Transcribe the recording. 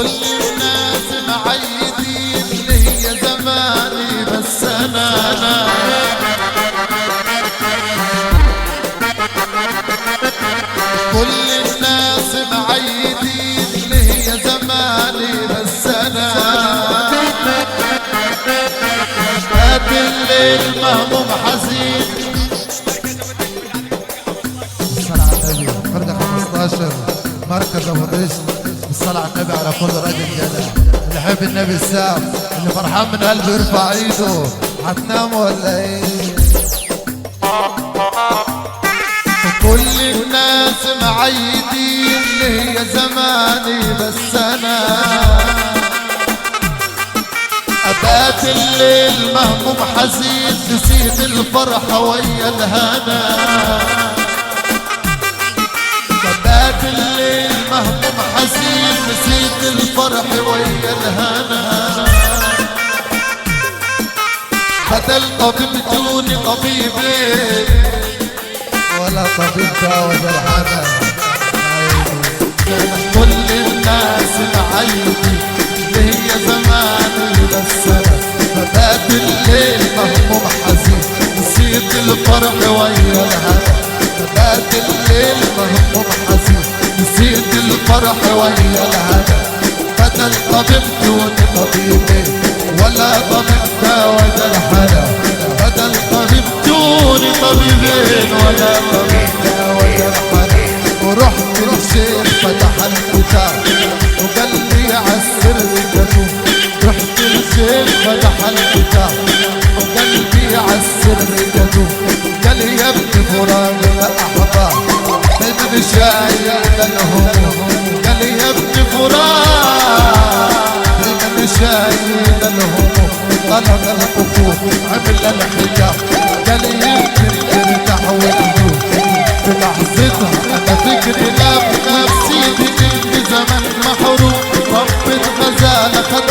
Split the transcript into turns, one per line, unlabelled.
كل الناس معيدين اللي هي زماني بس انا كل الناس معيدين اللي هي زماني بس انا بات الليل مهموم حزين. الصلاة على النبي فرقة 15 مركز ابو الرشد. الصلاة على النبي على كل راجل جدع اللي يحب النبي السام اللي فرحان من قلبه يرفع ايده. هتناموا ولا ايه؟ كل الناس معيدين اللي هي زماني بس انا ابات الليل مهموم حزين نسيت الفرحة ويا الهنا. ابات الليل مهموم حزين نسيت الفرح ويا الهنا. بدل طبيبتوني طبيبين ولا طبيب داوى جرحنا. كل الناس معيدي اللي هي زماني بس انا فبات الليل مهموم حزين نسيت الفرح ويا الهنا. فبات الليل مهموم حزين نسيت الفرح ويا الهنا. بدل طبيب دون طبيبين ولا طبيب داوى جرحنا. بدل طبيب دون طبيبين ولا طبيب داوى جرحنا. ورحت للشيخ فتح الكتاب وقال لي عالسر كتب. رحت للشيخ فتح الكتاب وقال لي عالسر كتب. قال لي يا ابني فراق الاحباب من شايل الهموم. قال لي يا ابني فراق من شايل الهموم. طلق الكفوف عمل الحجاب. قال لي يمكن ترتاح وتدوم في لحظتها. انا فكري لا بنفسي بإني زمن محروم. ربة غزالة خد